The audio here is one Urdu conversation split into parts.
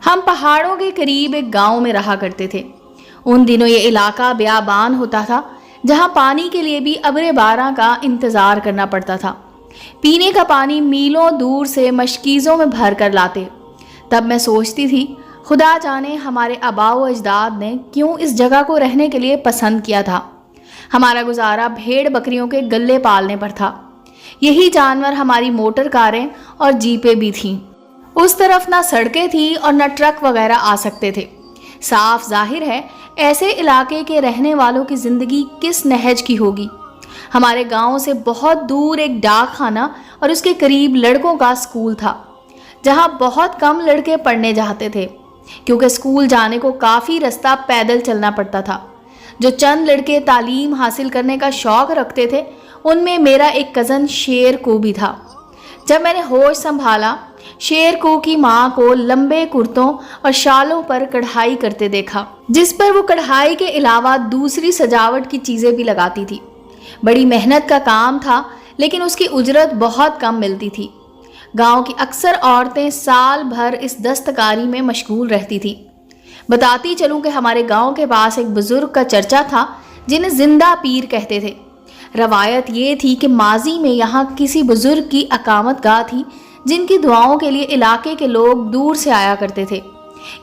ہم پہاڑوں کے قریب ایک گاؤں میں رہا کرتے تھے۔ ان دنوں یہ علاقہ بیابان ہوتا تھا، جہاں پانی کے لیے بھی ابر باران کا انتظار کرنا پڑتا تھا۔ پینے کا پانی میلوں دور سے مشکیزوں میں بھر کر لاتے۔ تب میں سوچتی تھی، خدا جانے ہمارے آباء و اجداد نے کیوں اس جگہ کو رہنے کے لیے پسند کیا تھا۔ ہمارا گزارا بھیڑ بکریوں کے گلے پالنے پر تھا۔ یہی جانور ہماری موٹر کاریں اور جیپیں بھی تھیں۔ اس طرف نہ سڑکیں تھیں اور نہ ٹرک وغیرہ آ سکتے تھے۔ صاف ظاہر ہے ایسے علاقے کے رہنے والوں کی زندگی کس نہج کی ہوگی۔ ہمارے گاؤں سے بہت دور ایک ڈاک خانہ اور اس کے قریب لڑکوں کا اسکول تھا، جہاں بہت کم لڑکے پڑھنے جاتے تھے، کیونکہ اسکول جانے کو کافی رستہ پیدل چلنا پڑتا تھا۔ جو چند لڑکے تعلیم حاصل کرنے کا شوق رکھتے تھے، ان میں میرا ایک کزن شیر کو بھی تھا۔ جب میں نے ہوش سنبھالا، شیر کو کی ماں کو لمبے کرتوں اور شالوں پر کڑھائی کرتے دیکھا، جس پر وہ کڑھائی کے علاوہ دوسری سجاوٹ کی چیزیں بھی لگاتی تھی۔ بڑی محنت کا کام تھا، لیکن اس کی اجرت بہت کم ملتی تھی۔ گاؤں کی اکثر عورتیں سال بھر اس دستکاری میں مشغول رہتی تھیں۔ بتاتی چلوں کہ ہمارے گاؤں کے پاس ایک بزرگ کا چرچا تھا، جنہیں زندہ پیر کہتے تھے۔ روایت یہ تھی کہ ماضی میں یہاں کسی بزرگ کی اقامت گاہ تھی، جن کی دعاؤں کے لیے علاقے کے لوگ دور سے آیا کرتے تھے۔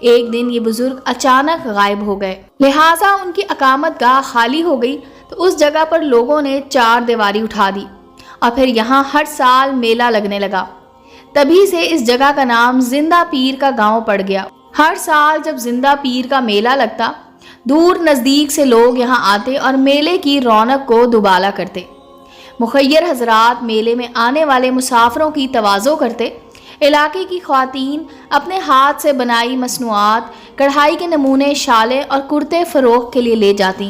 ایک دن یہ بزرگ اچانک غائب ہو گئے، لہٰذا ان کی اقامت گاہ خالی ہو گئی، تو اس جگہ پر لوگوں نے چار دیواری اٹھا دی اور پھر یہاں ہر سال میلہ لگنے لگا۔ تبھی سے اس جگہ کا نام زندہ پیر کا گاؤں پڑ گیا۔ ہر سال جب زندہ پیر کا میلہ لگتا، دور نزدیک سے لوگ یہاں آتے اور میلے کی رونق کو دوبالا کرتے۔ مخیر حضرات میلے میں آنے والے مسافروں کی تواضع کرتے۔ علاقے کی خواتین اپنے ہاتھ سے بنائی مصنوعات، کڑھائی کے نمونے، شالیں اور کرتے فروخت کے لیے لے جاتی۔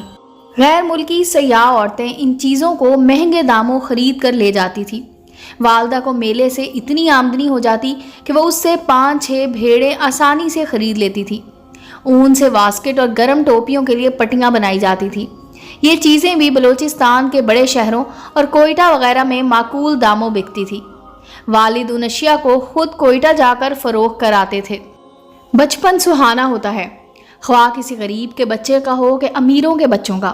غیر ملکی سیاح عورتیں ان چیزوں کو مہنگے داموں خرید کر لے جاتی تھی۔ والدہ کو میلے سے اتنی آمدنی ہو جاتی کہ وہ اس سے 5-6 بھیڑیں آسانی سے خرید لیتی تھی۔ اون سے واسکٹ اور گرم ٹوپیوں کے لیے پٹیاں بنائی جاتی تھی۔ یہ چیزیں بھی بلوچستان کے بڑے شہروں اور کوئٹہ وغیرہ میں معقول داموں بکتی تھی۔ والد ان اشیاء کو خود کوئٹہ جا کر فروخت کراتے تھے۔ بچپن سہانا ہوتا ہے، خواہ کسی غریب کے بچے کا ہو کہ امیروں کے بچوں کا۔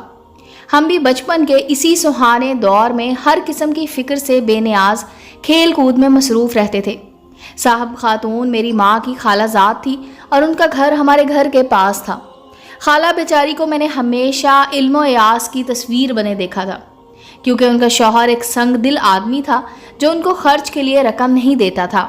ہم بھی بچپن کے اسی سہانے دور میں ہر قسم کی فکر سے بے نیاز کھیل کود میں مصروف رہتے تھے۔ صاحب خاتون میری ماں کی خالہ زاد تھی اور ان کا گھر ہمارے گھر کے پاس تھا۔ خالہ بیچاری کو میں نے ہمیشہ علم و ایاز کی تصویر بنے دیکھا تھا، کیونکہ ان کا شوہر ایک سنگ دل آدمی تھا جو ان کو خرچ کے لیے رقم نہیں دیتا تھا۔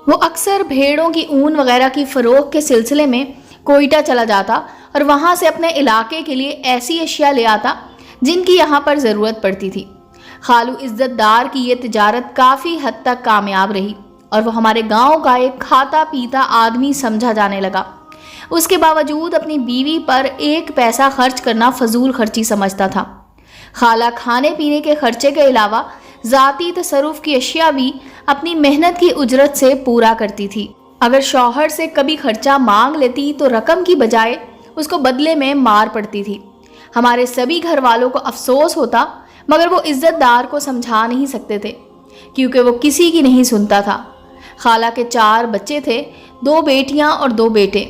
وہ اکثر بھیڑوں کی اون وغیرہ کی فروخت کے سلسلے میں کوئٹہ چلا جاتا اور وہاں سے اپنے علاقے کے لیے ایسی اشیاء لے آتا جن کی یہاں پر ضرورت پڑتی تھی۔ خالو عزت دار کی یہ تجارت کافی حد تک کامیاب رہی اور وہ ہمارے گاؤں کا ایک کھاتا پیتا آدمی سمجھا جانے لگا۔ اس کے باوجود اپنی بیوی پر 1 پیسہ خرچ کرنا فضول خرچی سمجھتا تھا۔ خالہ کھانے پینے کے خرچے کے علاوہ ذاتی تصرف کی اشیاء بھی اپنی محنت کی اجرت سے پورا کرتی تھی۔ اگر شوہر سے کبھی خرچہ مانگ لیتی تو رقم کی بجائے اس کو بدلے میں مار پڑتی تھی۔ ہمارے سبھی گھر والوں کو افسوس ہوتا، مگر وہ عزت دار کو سمجھا نہیں سکتے تھے، کیونکہ وہ کسی کی نہیں سنتا تھا۔ خالہ کے 4 بچے تھے، 2 بیٹیاں اور 2 بیٹے۔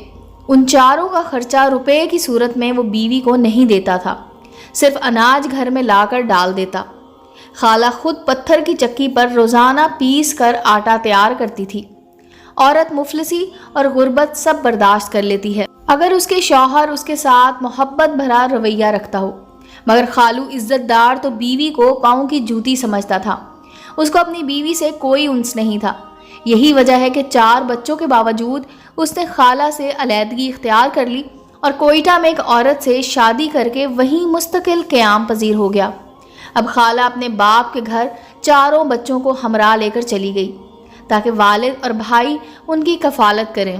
ان چاروں کا خرچہ روپے کی صورت میں وہ بیوی کو نہیں دیتا تھا، صرف اناج گھر میں لا کر ڈال دیتا۔ خالہ خود پتھر کی چکی پر روزانہ پیس کر آٹا تیار کرتی تھی۔ عورت مفلسی اور غربت سب برداشت کر لیتی ہے اگر اس کے شوہر اس کے ساتھ محبت بھرا رویہ رکھتا ہو، مگر خالو عزت دار تو بیوی کو پاؤں کی جوتی سمجھتا تھا۔ اس کو اپنی بیوی سے کوئی انس نہیں تھا۔ یہی وجہ ہے کہ 4 بچوں کے باوجود اس نے خالہ سے علیحدگی اختیار کر لی اور کوئٹہ میں ایک عورت سے شادی کر کے وہیں مستقل قیام پذیر ہو گیا۔ اب خالہ اپنے باپ کے گھر 4 بچوں کو ہمراہ لے کر چلی گئی تاکہ والد اور بھائی ان کی کفالت کریں۔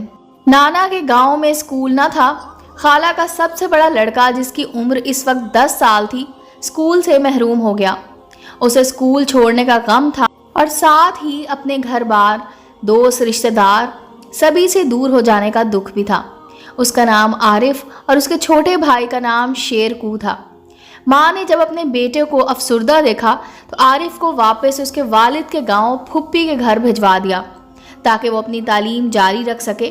نانا کے گاؤں میں اسکول نہ تھا۔ خالہ کا سب سے بڑا لڑکا، جس کی عمر اس وقت 10 سال تھی، اسکول سے محروم ہو گیا۔ اسے اسکول چھوڑنے کا غم تھا اور ساتھ ہی اپنے گھر بار، دوست، رشتہ دار سبھی سے دور ہو جانے کا دکھ بھی تھا۔ اس کا نام عارف اور اس کے چھوٹے بھائی کا نام شیر کو تھا۔ ماں نے جب اپنے بیٹے کو افسردہ دیکھا تو عارف کو واپس اس کے والد کے گاؤں پھپھی کے گھر بھجوا دیا تاکہ وہ اپنی تعلیم جاری رکھ سکے۔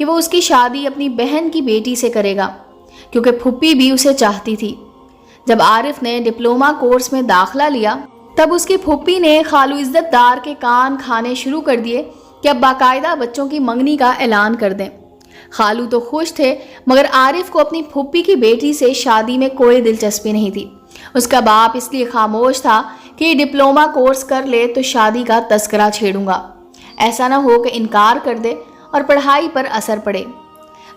کہ وہ اس کی شادی اپنی بہن کی بیٹی سے کرے گا، کیونکہ پھوپھی بھی اسے چاہتی تھی۔ جب عارف نے ڈپلومہ کورس میں داخلہ لیا تب اس کی پھوپھی نے خالو عزت دار کے کان کھانے شروع کر دیے کہ اب باقاعدہ بچوں کی منگنی کا اعلان کر دیں۔ خالو تو خوش تھے، مگر عارف کو اپنی پھوپھی کی بیٹی سے شادی میں کوئی دلچسپی نہیں تھی۔ اس کا باپ اس لیے خاموش تھا کہ یہ ڈپلومہ کورس کر لے تو شادی کا تذکرہ چھیڑوں گا، ایسا نہ ہو کہ انکار کر دے اور پڑھائی پر اثر پڑے۔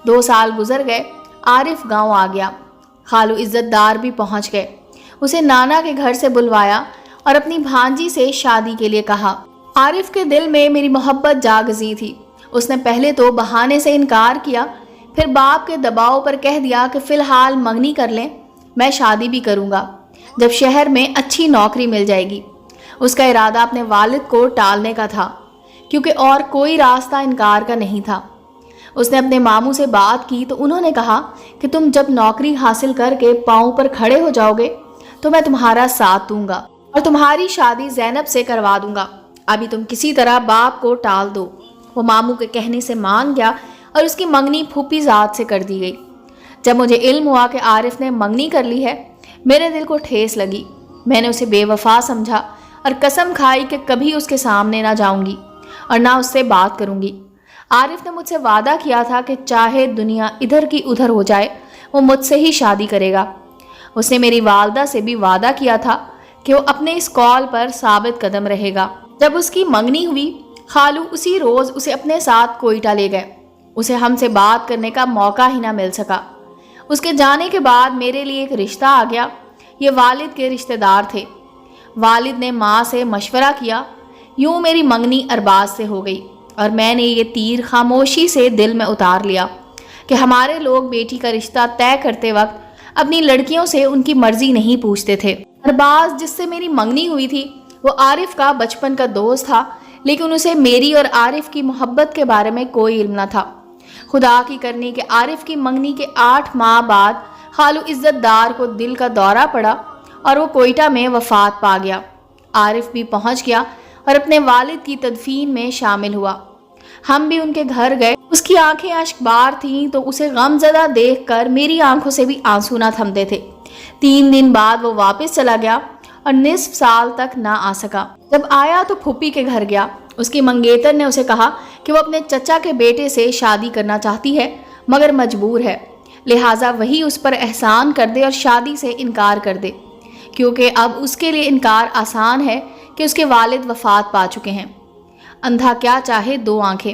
2 سال گزر گئے، عارف گاؤں آ گیا۔ خالو عزت دار بھی پہنچ گئے، اسے نانا کے گھر سے بلوایا اور اپنی بھانجی سے شادی کے لیے کہا۔ عارف کے دل میں میری محبت جاگزی تھی۔ اس نے پہلے تو بہانے سے انکار کیا، پھر باپ کے دباؤ پر کہہ دیا کہ فی الحال منگنی کر لیں، میں شادی بھی کروں گا جب شہر میں اچھی نوکری مل جائے گی۔ اس کا ارادہ اپنے والد کو ٹالنے کا تھا، کیونکہ اور کوئی راستہ انکار کا نہیں تھا۔ اس نے اپنے ماموں سے بات کی تو انہوں نے کہا کہ تم جب نوکری حاصل کر کے پاؤں پر کھڑے ہو جاؤ گے تو میں تمہارا ساتھ دوں گا اور تمہاری شادی زینب سے کروا دوں گا، ابھی تم کسی طرح باپ کو ٹال دو۔ وہ ماموں کے کہنے سے مان گیا اور اس کی منگنی پھوپھی ذات سے کر دی گئی۔ جب مجھے علم ہوا کہ عارف نے منگنی کر لی ہے، میرے دل کو ٹھیس لگی۔ میں نے اسے بے وفا سمجھا اور قسم کھائی کہ کبھی اس کے سامنے نہ جاؤں گی اور نہ اس سے بات کروں گی۔ عارف نے مجھ سے وعدہ کیا تھا کہ چاہے دنیا ادھر کی ادھر ہو جائے وہ مجھ سے ہی شادی کرے گا۔ اس نے میری والدہ سے بھی وعدہ کیا تھا کہ وہ اپنے اس قول پر ثابت قدم رہے گا۔ جب اس کی منگنی ہوئی، خالو اسی روز اسے اپنے ساتھ کوئٹہ لے گئے۔ اسے ہم سے بات کرنے کا موقع ہی نہ مل سکا۔ اس کے جانے کے بعد میرے لیے ایک رشتہ آ گیا۔ یہ والد کے رشتہ دار تھے۔ والد نے ماں سے مشورہ کیا، یوں میری منگنی ارباز سے ہو گئی اور میں نے یہ تیر خاموشی سے دل میں اتار لیا کہ ہمارے لوگ بیٹی کا رشتہ طے کرتے وقت اپنی لڑکیوں سے ان کی مرضی نہیں پوچھتے تھے۔ ارباز جس سے میری منگنی ہوئی تھی وہ عارف کا بچپن کا دوست تھا، لیکن اسے میری اور عارف کی محبت کے بارے میں کوئی علم نہ تھا۔ خدا کی کرنی کہ عارف کی منگنی کے 8 ماہ بعد خالو عزت دار کو دل کا دورہ پڑا اور وہ کوئٹہ میں وفات پا گیا۔ عارف بھی پہنچ گیا اور اپنے والد کی تدفین میں شامل ہوا۔ ہم بھی ان کے گھر گئے۔ اس کی آنکھیں اشک بار تھیں تو اسے غم زدہ دیکھ کر میری آنکھوں سے بھی آنسو نہ تھمتے تھے۔ 3 دن بعد وہ واپس چلا گیا اور نصف سال تک نہ آ سکا۔ جب آیا تو پھوپھی کے گھر گیا۔ اس کی منگیتر نے اسے کہا کہ وہ اپنے چچا کے بیٹے سے شادی کرنا چاہتی ہے مگر مجبور ہے، لہٰذا وہی اس پر احسان کر دے اور شادی سے انکار کر دے، کیونکہ اب اس کے لیے انکار آسان ہے کہ اس کے والد وفات پا چکے ہیں۔ اندھا کیا چاہے 2 آنکھیں۔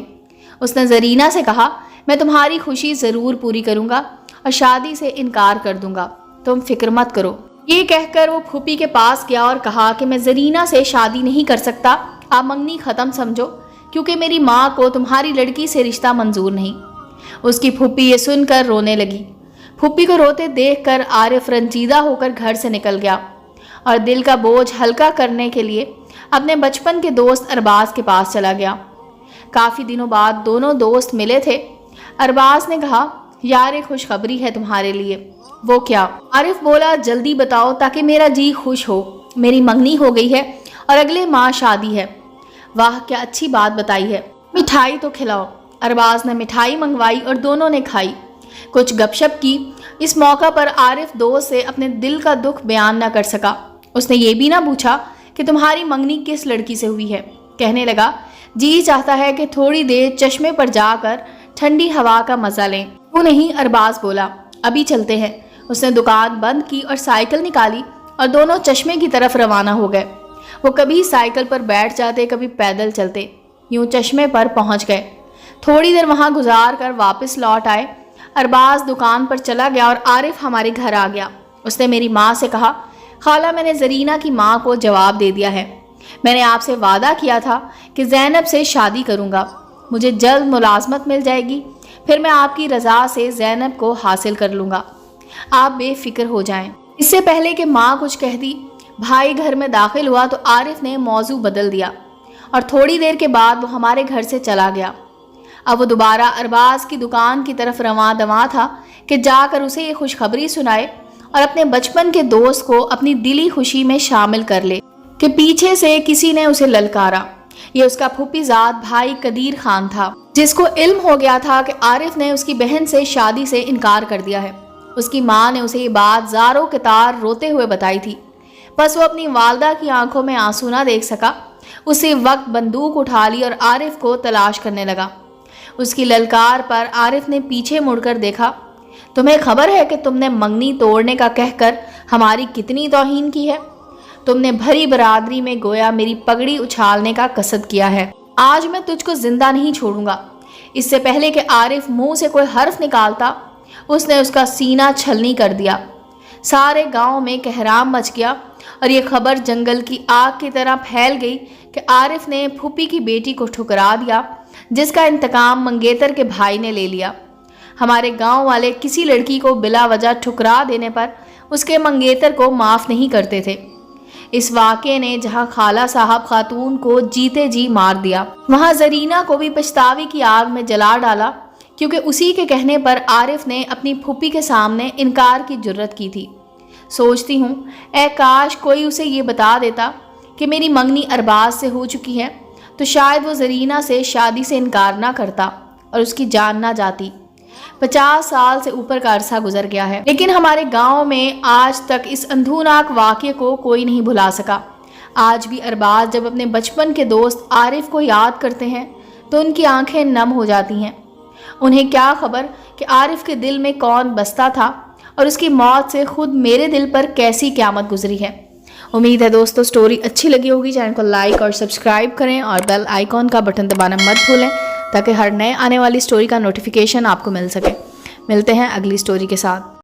اس نے زرینہ سے کہا، میں تمہاری خوشی ضرور پوری کروں گا اور شادی سے انکار کر دوں گا، تم فکر مت کرو۔ یہ کہہ کر وہ پھوپھی کے پاس گیا اور کہا کہ میں زرینہ سے شادی نہیں کر سکتا، آپ منگنی ختم سمجھو، کیونکہ میری ماں کو تمہاری لڑکی سے رشتہ منظور نہیں۔ اس کی پھوپھی یہ سن کر رونے لگی۔ پھوپھی کو روتے دیکھ کر عارف رنجیدہ ہو کر گھر سے نکل گیا اور دل کا بوجھ ہلکا کرنے کے لیے اپنے بچپن کے دوست ارباز کے پاس چلا گیا۔ کافی دنوں بعد دونوں دوست ملے تھے۔ ارباز نے کہا، یار ایک خوشخبری ہے تمہارے لیے۔ وہ کیا؟ عارف بولا، جلدی بتاؤ تاکہ میرا جی خوش ہو۔ میری منگنی ہو گئی ہے اور اگلے ماہ شادی ہے۔ واہ، کیا اچھی بات بتائی ہے، مٹھائی تو کھلاؤ۔ ارباز نے مٹھائی منگوائی اور دونوں نے کھائی، کچھ گپ شپ کی۔ اس موقع پر عارف دوست سے اپنے دل کا دکھ بیان نہ کر سکا۔ اس نے یہ بھی نہ پوچھا کہ تمہاری منگنی کس لڑکی سے ہوئی ہے۔ کہنے لگا، جی چاہتا ہے کہ تھوڑی دیر چشمے پر جا کر ٹھنڈی ہوا کا مزہ لیں۔ کیوں نہیں؟ ارباز بولا، ابھی چلتے ہیں۔ اس نے دکان بند کی اور سائیکل نکالی اور دونوں چشمے کی طرف روانہ ہو گئے۔ وہ کبھی سائیکل پر بیٹھ جاتے، کبھی پیدل چلتے، یوں چشمے پر پہنچ گئے۔ تھوڑی دیر وہاں گزار کر واپس لوٹ آئے۔ ارباز دکان پر چلا گیا اور عارف ہمارے گھر آ گیا۔ اس نے میری ماں سے کہا، خالہ میں نے زرینہ کی ماں کو جواب دے دیا ہے۔ میں نے آپ سے وعدہ کیا تھا کہ زینب سے شادی کروں گا، مجھے جلد ملازمت مل جائے گی، پھر میں آپ کی رضا سے زینب کو حاصل کر لوں گا، آپ بے فکر ہو جائیں۔ اس سے پہلے کہ ماں کچھ کہہ دی، بھائی گھر میں داخل ہوا تو عارف نے موضوع بدل دیا اور تھوڑی دیر کے بعد وہ ہمارے گھر سے چلا گیا۔ اب وہ دوبارہ ارباز کی دکان کی طرف رواں دواں تھا کہ جا کر اسے یہ خوشخبری سنائے اور اپنے بچپن کے دوست کو اپنی دلی خوشی میں شامل کر لے کہ پیچھے سے کسی نے اسے للکارا۔ یہ اس کا پھوپھی زاد بھائی قدیر خان تھا، جس کو علم ہو گیا تھا کہ عارف نے اس کی بہن سے شادی سے انکار کر دیا ہے۔ اس کی ماں نے اسے یہ بات زاروں کے تار روتے ہوئے بتائی تھی، بس وہ اپنی والدہ کی آنکھوں میں آنسو نہ دیکھ سکا۔ اسی وقت بندوق اٹھا لی اور عارف کو تلاش کرنے لگا۔ اس کی للکار پر عارف نے پیچھے مڑ کر دیکھا۔ تمہیں خبر ہے کہ تم نے منگنی توڑنے کا کہہ کر ہماری کتنی توہین کی ہے؟ تم نے بھری برادری میں گویا میری پگڑی اچھالنے کا قصد کیا ہے۔ آج میں تجھ کو زندہ نہیں چھوڑوں گا۔ اس سے پہلے کہ عارف منہ سے کوئی حرف نکالتا، اس نے اس کا سینہ چھلنی کر دیا۔ سارے گاؤں میں کہرام مچ گیا اور یہ خبر جنگل کی آگ کی طرح پھیل گئی کہ عارف نے پھوپھی کی بیٹی کو ٹھکرا دیا، جس کا انتقام منگیتر کے بھائی نے لے لیا۔ ہمارے گاؤں والے کسی لڑکی کو بلا وجہ ٹھکرا دینے پر اس کے منگیتر کو معاف نہیں کرتے تھے۔ اس واقعے نے جہاں خالہ صاحب خاتون کو جیتے جی مار دیا، وہاں زرینہ کو بھی پچھتاوے کی آگ میں جلا ڈالا، کیونکہ اسی کے کہنے پر عارف نے اپنی پھوپھی کے سامنے انکار کی جرت کی تھی۔ سوچتی ہوں اے کاش کوئی اسے یہ بتا دیتا کہ میری منگنی ارباز سے ہو چکی ہے، تو شاید وہ زرینہ سے شادی سے انکار نہ کرتا اور اس کی جان نہ جاتی۔ 50 سال سے اوپر کا عرصہ گزر گیا ہے، لیکن ہمارے گاؤں میں آج تک اس اندھوناک واقعے کو کوئی نہیں بھلا سکا۔ آج بھی ارباز جب اپنے بچپن کے دوست عارف کو یاد کرتے ہیں تو ان کی آنکھیں نم ہو جاتی ہیں۔ انہیں کیا خبر کہ عارف کے دل میں کون بستا تھا اور اس کی موت سے خود میرے دل پر کیسی قیامت گزری ہے۔ امید ہے دوستو سٹوری اچھی لگی ہوگی۔ چینل کو لائک اور سبسکرائب کریں اور بیل آئیکن کا بٹن دبانا مت بھولیں تاکہ ہر نئے آنے والی سٹوری کا نوٹیفیکیشن آپ کو مل سکے۔ ملتے ہیں اگلی سٹوری کے ساتھ۔